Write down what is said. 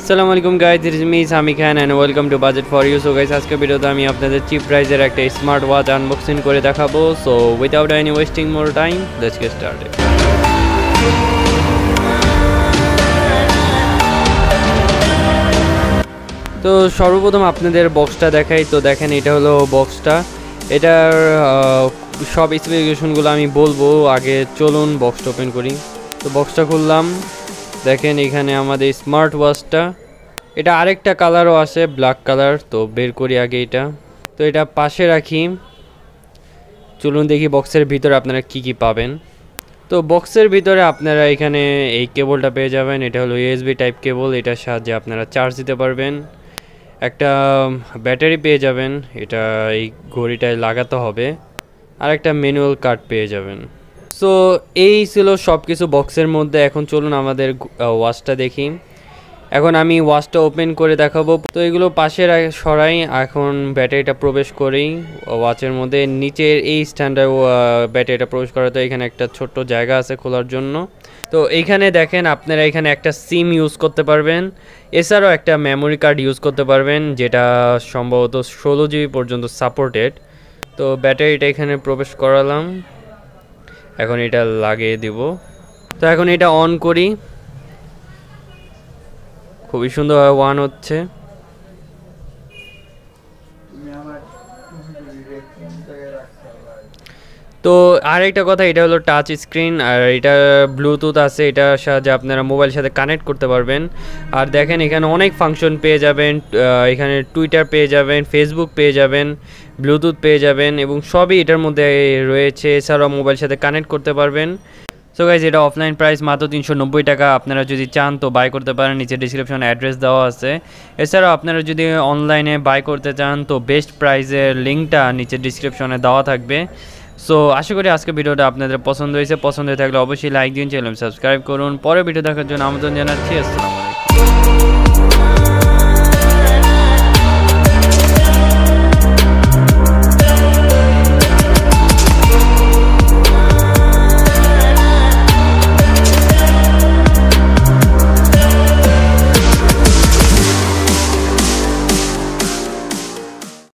আসসালামু আলাইকুম guys, this is me Sami Khan and welcome to budget for you. So guys, আজকের ভিডিওতে আমি আপনাদের চিপ প্রাইজের একটা স্মার্ট ওয়াচ আনবক্সিং করে দেখাবো। So without any wasting more time, let's get started. তো সর্বপ্রথম আপনাদের বক্সটা দেখাই। তো দেখেন, এটা হলো বক্সটা। এটার সব স্পেসিফিকেশনগুলো আমি বলবো, আগে চলুন বক্সটা ওপেন করি। তো বক্সটা খুললাম, দেখেন এখানে আমাদের স্মার্ট ওয়াচটা। এটা আরেকটা কালারও আছে, ব্ল্যাক কালার। তো বের করি আগে এটা। তো এটা পাশে রাখি, চলুন দেখি বক্সের ভিতরে আপনারা কি কি পাবেন। তো বক্সের ভিতরে আপনারা এখানে এই কেবলটা পেয়ে যাবেন। এটা হলো ইউএসবি টাইপ কেবল, এটার সাহায্যে আপনারা চার্জ দিতে পারবেন। একটা ব্যাটারি পেয়ে যাবেন, এটা এই ঘড়িটায় লাগাতে হবে। আর একটা ম্যানুয়াল কার্ড পেয়ে যাবেন। সো এই ছিল সব কিছু বক্সের মধ্যে। এখন চলুন আমাদের ওয়াচটা দেখি। এখন আমি ওয়াচটা ওপেন করে দেখাবো। তো এগুলো পাশে সরাই, এখন ব্যাটারিটা প্রবেশ করি ওয়াচের মধ্যে। নিচের এই স্ট্যান্ডার্ড ব্যাটারিটা প্রবেশ করাতে এখানে একটা ছোট্ট জায়গা আছে খোলার জন্য। তো এইখানে দেখেন, আপনারা এখানে একটা সিম ইউজ করতে পারবেন, এছাড়াও একটা মেমোরি কার্ড ইউজ করতে পারবেন, যেটা সম্ভবত 16 জিবি পর্যন্ত সাপোর্টেড। তো ব্যাটারিটা এখানে প্রবেশ করালাম, এখন এটা লাগিয়ে দিব। তো এখন এটা অন করি, খুবই সুন্দরভাবে ওয়ান হচ্ছে। তো আরেকটা কথা, এটা হলো টাচ স্ক্রিন আর এটা ব্লুটুথ আছে, এটার সাহায্যে আপনারা মোবাইলের সাথে কানেক্ট করতে পারবেন। আর দেখেন এখানে অনেক ফাংশন পেয়ে যাবেন, এখানে টুইটার পেয়ে যাবেন, ফেসবুক পেয়ে যাবেন, ব্লুটুথ পেয়ে যাবেন, এবং সবই এটার মধ্যে রয়েছে। এছাড়াও মোবাইলের সাথে কানেক্ট করতে পারবেন। সো গাইজ, এটা অফলাইন প্রাইস মাত্র 390 টাকা। আপনারা যদি চান তো বাই করতে পারেন, নিচে ডিসক্রিপশনে অ্যাড্রেস দেওয়া আছে। এছাড়াও আপনারা যদি অনলাইনে বাই করতে চান তো বেস্ট প্রাইসের লিঙ্কটা নিচে ডিসক্রিপশনে দেওয়া থাকবে। সো আশা করি আজকে ভিডিওটা আপনাদের পছন্দ হয়েছে। পছন্দ হয়ে থাকলে অবশ্যই লাইক দিন, চ্যানেল সাবস্ক্রাইব করুন। পরে ভিডিও দেখার জন্য আমন্ত্রণ জানাচ্ছি। আসসালামু আলাইকুম।